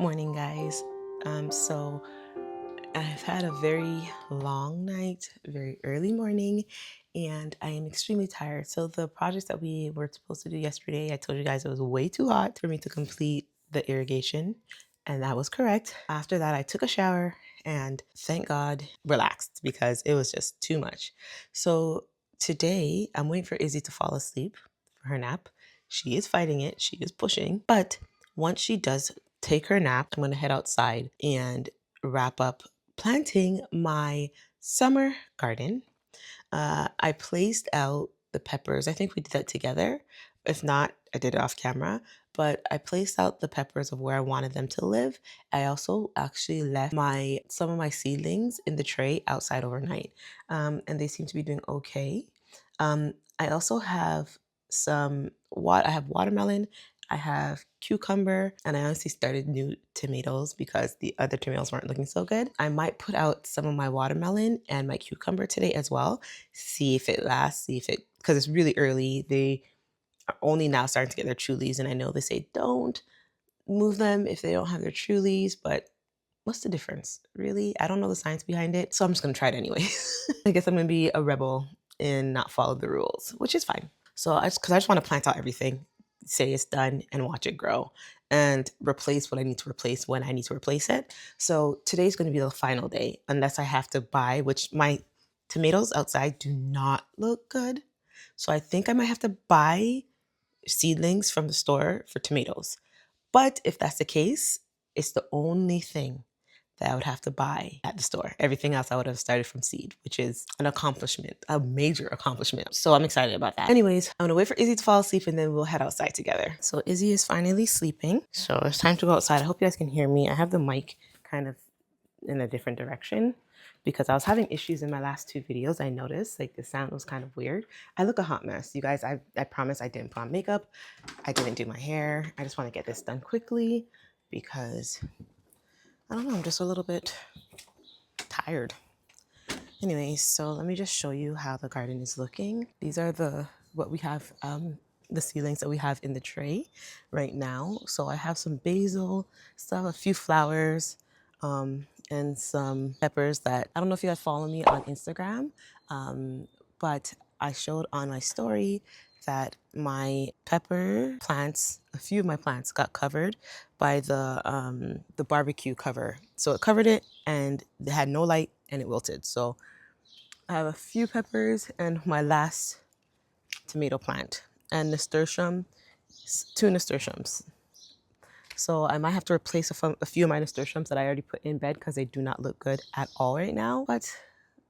Morning, guys. So I've had a very long night, very early morning, and I am extremely tired. So the projects that we were supposed to do yesterday, I told you guys it was way too hot for me to complete the irrigation, and that was correct. After that, I took a shower and thank God relaxed because it was just too much. So today, I'm waiting for Izzy to fall asleep for her nap. She is fighting it, she is pushing, but once she does take her nap, I'm going to head outside and wrap up planting my summer garden. I placed out the peppers. I think we did that together. If not, I did it off camera. But I placed out the peppers of where I wanted them to live. I also actually left some of my seedlings in the tray outside overnight, and they seem to be doing okay. I also have I have watermelon, I have cucumber, and I honestly started new tomatoes because the other tomatoes weren't looking so good. I might put out some of my watermelon and my cucumber today as well. See if it lasts, because it's really early. They are only now starting to get their true leaves, and I know they say don't move them if they don't have their true leaves, but what's the difference? Really? I don't know the science behind it, so I'm just gonna try it anyway. I guess I'm gonna be a rebel and not follow the rules, which is fine. So because I just want to plant out everything, say it's done, and watch it grow, and replace what I need to replace when I need to replace it. So today's going to be the final day, unless I have to buy, which my tomatoes outside do not look good. So I think I might have to buy seedlings from the store for tomatoes. But if that's the case, it's the only thing that I would have to buy at the store. Everything else I would have started from seed, which is an accomplishment, a major accomplishment. So I'm excited about that. Anyways, I'm gonna wait for Izzy to fall asleep and then we'll head outside together. So Izzy is finally sleeping. So it's time to go outside. I hope you guys can hear me. I have the mic kind of in a different direction because I was having issues in my last two videos. I noticed like the sound was kind of weird. I look a hot mess. You guys, I promise I didn't put on makeup. I didn't do my hair. I just want to get this done quickly because I don't know, I'm just a little bit tired. Anyways, so let me just show you how the garden is looking. These are the seedlings that we have in the tray right now. So I have some basil, stuff, a few flowers, and some peppers that I don't know if you guys follow me on Instagram, but I showed on my story that my pepper plants, a few of my plants got covered by the barbecue cover. So it covered it and it had no light and it wilted. So I have a few peppers and my last tomato plant and nasturtium, two nasturtiums. So I might have to replace a few of my nasturtiums that I already put in bed because they do not look good at all right now. But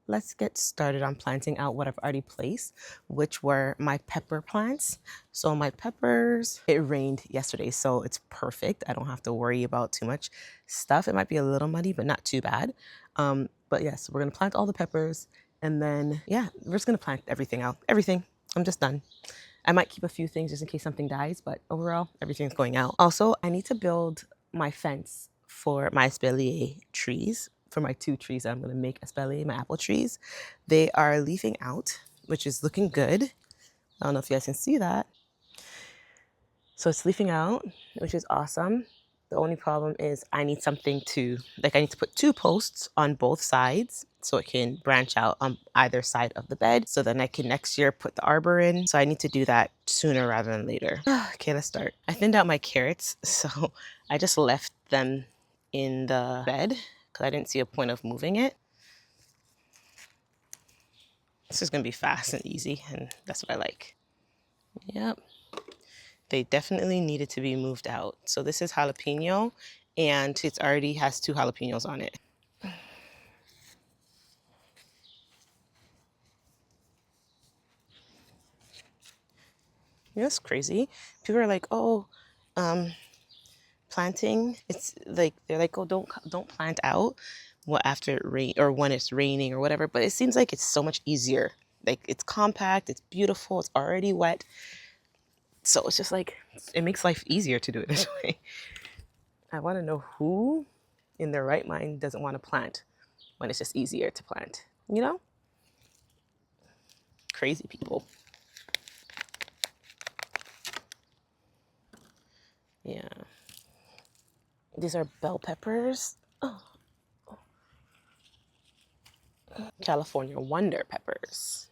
let's get started on planting out what I've already placed, which were my pepper plants. So my peppers, it rained yesterday, so it's perfect. I don't have to worry about too much stuff. It might be a little muddy, but not too bad. But yes, we're gonna plant all the peppers and then, yeah, we're just gonna plant everything out. Everything, I'm just done. I might keep a few things just in case something dies, but overall, everything's going out. Also, I need to build my fence for my espalier trees, for my two trees that I'm going to make espalier, my apple trees. They are leafing out, which is looking good. I don't know if you guys can see that. So it's leafing out, which is awesome. The only problem is I need I need to put two posts on both sides so it can branch out on either side of the bed. So then I can next year put the arbor in. So I need to do that sooner rather than later. Okay, let's start. I thinned out my carrots, so I just left them in the bed because I didn't see a point of moving it. This is gonna be fast and easy, and that's what I like. Yep. They definitely needed to be moved out. So this is jalapeno, and it already has two jalapenos on it. You know what's crazy? People are like, oh, planting. It's like they're like, oh, don't plant out after it rain or when it's raining or whatever. But it seems like it's so much easier. Like it's compact, it's beautiful, it's already wet. So it's just like it makes life easier to do it this way. I want to know who in their right mind doesn't want to plant when it's just easier to plant, you know? Crazy people. Yeah. These are bell peppers. Oh, California Wonder peppers.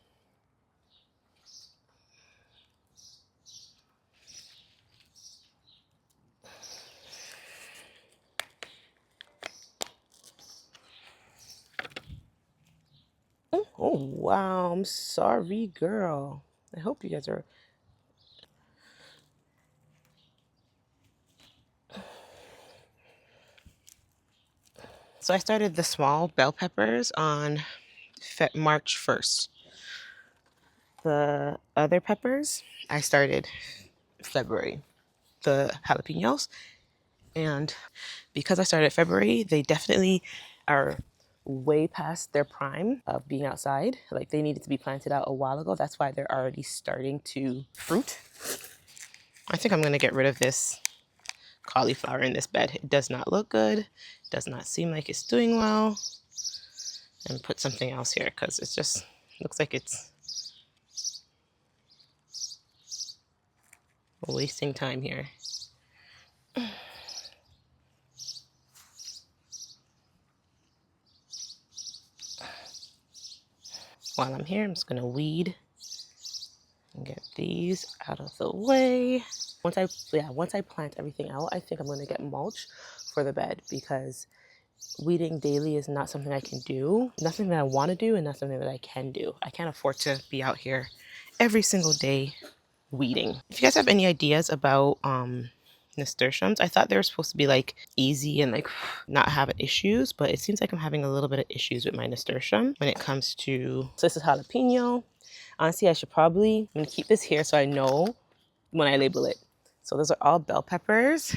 Oh, wow. I'm sorry, girl. I hope you guys are. So I started the small bell peppers on March 1st. The other peppers I started February. The jalapenos. And because I started February, they definitely are way past their prime of being outside. Like they needed to be planted out a while ago. That's why they're already starting to fruit. I think I'm going to get rid of this cauliflower in this bed. It does not look good. Does not seem like it's doing well. And put something else here because it just looks like it's wasting time here. While I'm here, I'm just going to weed and get these out of the way. Once I plant everything out, I think I'm going to get mulch for the bed because weeding daily is not something I can do. Nothing that I want to do and not something that I can do. I can't afford to be out here every single day weeding. If you guys have any ideas about nasturtiums, I thought they were supposed to be like easy and like not have issues, but it seems like I'm having a little bit of issues with my nasturtium when it comes to. So this is jalapeno. Honestly, I'm gonna keep this here so I know when I label it. So those are all bell peppers.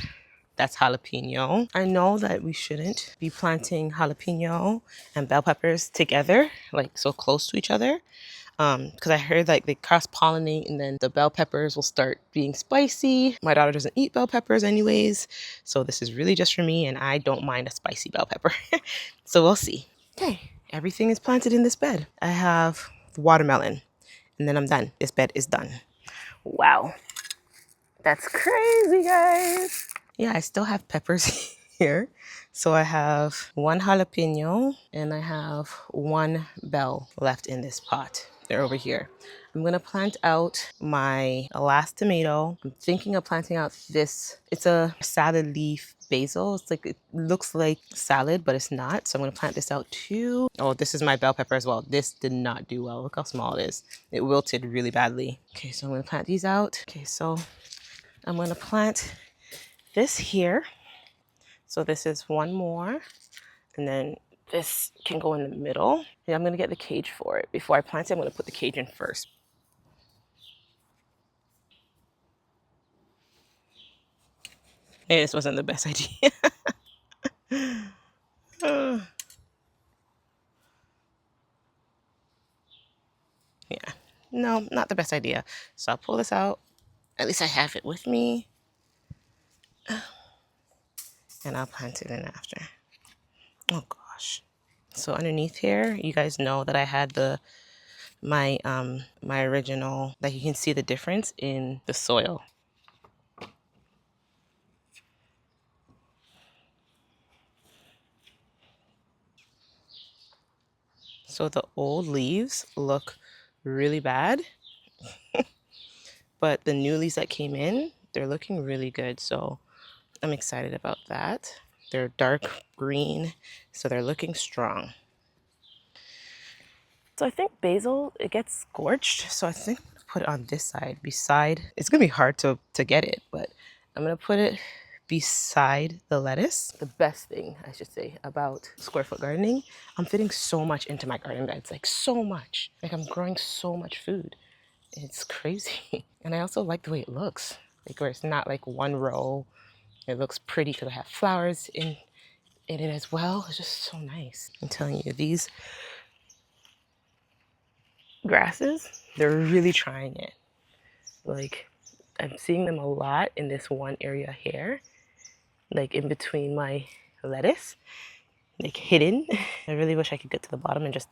That's jalapeno. I know that we shouldn't be planting jalapeno and bell peppers together, like so close to each other. Because I heard like they cross-pollinate and then the bell peppers will start being spicy. My daughter doesn't eat bell peppers anyways, so this is really just for me and I don't mind a spicy bell pepper. So we'll see. Okay, everything is planted in this bed. I have watermelon and then I'm done. This bed is done. Wow. That's crazy, guys. Yeah, I still have peppers here. So I have one jalapeno and I have one bell left in this pot. They're over here. I'm gonna plant out my last tomato. I'm thinking of planting out this. It's a salad leaf basil. It's like, it looks like salad, but it's not. So I'm gonna plant this out too. Oh, this is my bell pepper as well. This did not do well. Look how small it is. It wilted really badly. Okay, so I'm gonna plant these out. Okay, so I'm gonna plant this here. So this is one more. And then this can go in the middle. Yeah, I'm gonna get the cage for it. Before I plant it, I'm gonna put the cage in first. Maybe this wasn't the best idea. Yeah, no, not the best idea. So I'll pull this out. At least I have it with me. And I'll plant it in after. Oh gosh. So underneath here, you guys know that I had my original, that you can see the difference in the soil. So the old leaves look really bad, but the new leaves that came in, they're looking really good. So I'm excited about that. They're dark green, so they're looking strong. So I think basil, it gets scorched. So I think I'm gonna put it on this side beside, it's gonna be hard to get it, but I'm gonna put it beside the lettuce. The best thing, I should say, about square foot gardening, I'm fitting so much into my garden beds, like so much. Like I'm growing so much food. It's crazy. And I also like the way it looks, like where it's not like one row. It looks pretty because I have flowers in it as well. It's just so nice. I'm telling you, these grasses, they're really trying it. Like I'm seeing them a lot in this one area here, like in between my lettuce, like hidden. I really wish I could get to the bottom and just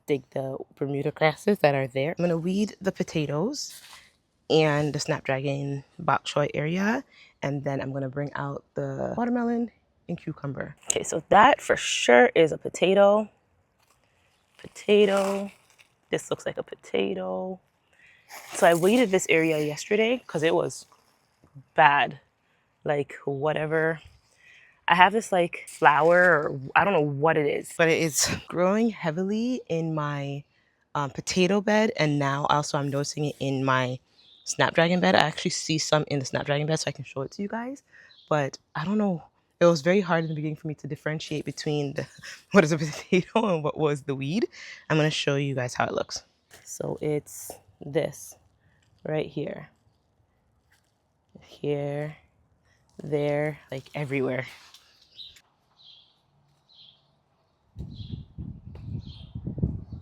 dig the Bermuda grasses that are there. I'm gonna weed the potatoes and the snapdragon bok choy area, and then I'm gonna bring out the watermelon and cucumber. Okay, so that for sure is a potato. Potato. This looks like a potato. So I weeded this area yesterday because it was bad. Like whatever. I have this like flower, or I don't know what it is, but it is growing heavily in my potato bed. And now also I'm noticing it in my snapdragon bed. I actually see some in the snapdragon bed, so I can show it to you guys. But I don't know. It was very hard in the beginning for me to differentiate between the what is a potato and what was the weed. I'm going to show you guys how it looks. So it's this right here, here, there, like everywhere.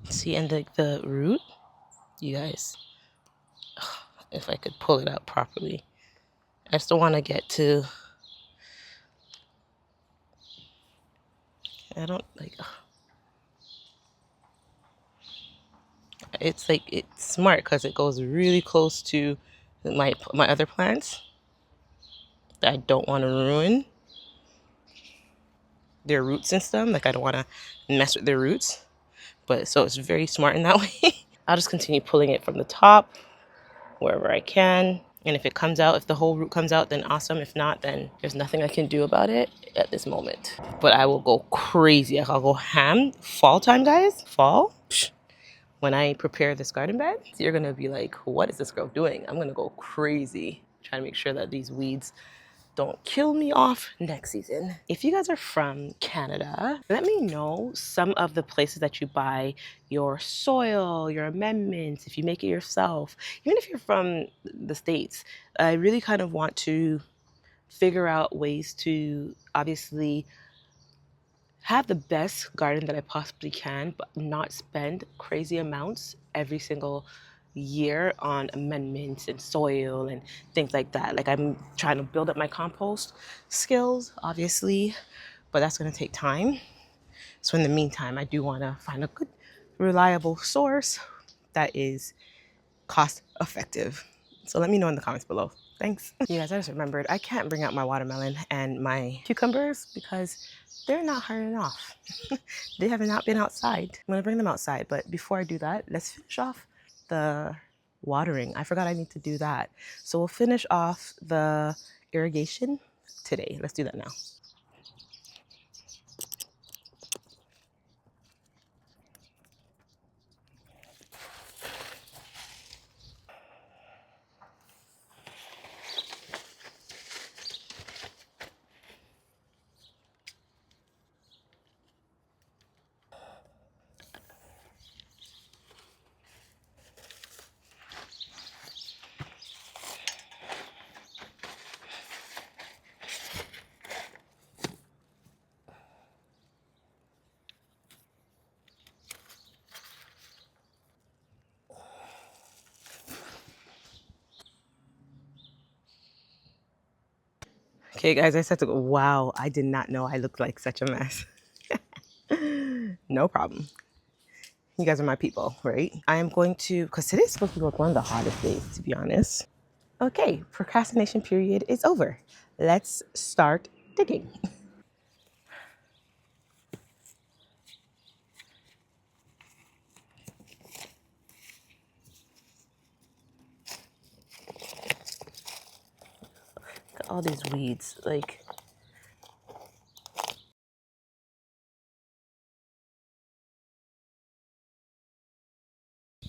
See, and the root, you guys, if I could pull it out properly. I just don't want to get to, I don't like, it's like, it's smart because it goes really close to my other plants that I don't want to ruin their root system. Like I don't want to mess with their roots, but so it's very smart in that way. I'll just continue pulling it from the top wherever I can. And if it comes out, if the whole root comes out, then awesome. If not, then there's nothing I can do about it at this moment. But I will go crazy. I'll go ham. Fall time, guys. Fall. Psh. When I prepare this garden bed, you're going to be like, what is this girl doing? I'm going to go crazy trying to make sure that these weeds don't kill me off next season. If you guys are from Canada, let me know some of the places that you buy your soil, your amendments, if you make it yourself. Even if you're from the States, I really kind of want to figure out ways to obviously have the best garden that I possibly can, but not spend crazy amounts every single year on amendments and soil and things like that. Like I'm trying to build up my compost skills, obviously, but that's going to take time. So in the meantime, I do want to find a good, reliable source that is cost effective. So let me know in the comments below. Thanks. You guys, I just remembered I can't bring out my watermelon and my cucumbers because they're not hardening off. They have not been outside. I'm gonna bring them outside, but before I do that, let's finish off the watering. I forgot I need to do that. So we'll finish off the irrigation today. Let's do that now. Okay, guys, I said to go. Wow, I did not know I looked like such a mess. No problem. You guys are my people, right? I am going to, because today's supposed to be like one of the hottest days, to be honest. Okay, procrastination period is over. Let's start digging. Look at all these weeds, like.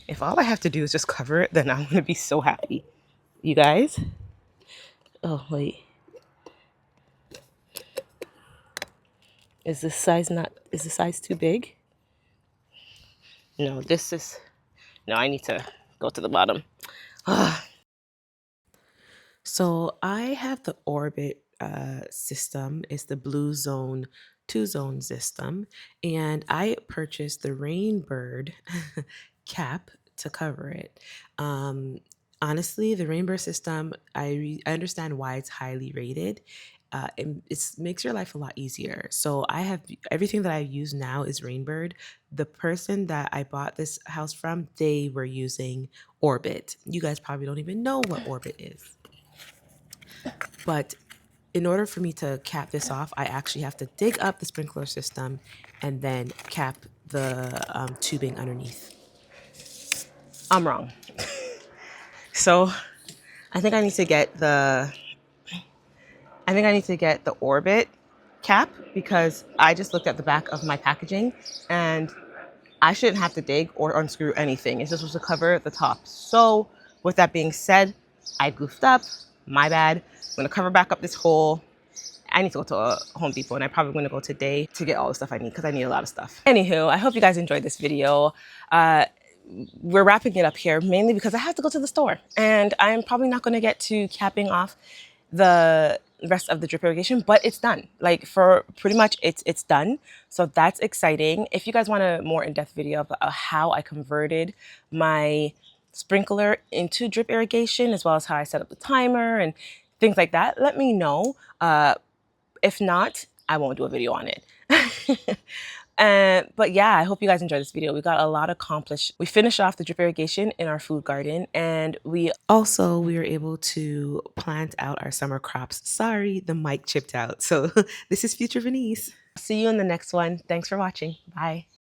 If all I have to do is just cover it, then I'm gonna be so happy. You guys? Oh, wait. Is the size too big? No, no, I need to go to the bottom. So I have the Orbit system. It's the Blue Zone 2 zone system. And I purchased the Rainbird cap to cover it. Um, Honestly, the Rainbird system, I understand why it's highly rated. It makes your life a lot easier. So I have everything that I use now is Rainbird. The person that I bought this house from, they were using Orbit. You guys probably don't even know what Orbit is. But in order for me to cap this off, I actually have to dig up the sprinkler system and then cap the tubing underneath. I'm wrong. So I think I need to get the orbit cap, because I just looked at the back of my packaging and I shouldn't have to dig or unscrew anything. It's just supposed to cover the top. So with that being said, I goofed up. My bad. I'm gonna cover back up this hole. I need to go to a Home Depot, and I'm probably going to go today to get all the stuff I need, because I need a lot of stuff. Anywho, I hope you guys enjoyed this video. We're wrapping it up here mainly because I have to go to the store, and I'm probably not going to get to capping off the rest of the drip irrigation, but it's done. Like, for pretty much it's done. So that's exciting. If you guys want a more in-depth video of how I converted my sprinkler into drip irrigation, as well as how I set up the timer and things like that, let me know. If not, I won't do a video on it. But yeah, I hope you guys enjoyed this video. We got a lot accomplished. We finished off the drip irrigation in our food garden, and we were able to plant out our summer crops. Sorry, the mic chipped out. So this is Future Venice. See you in the next one. Thanks for watching. Bye.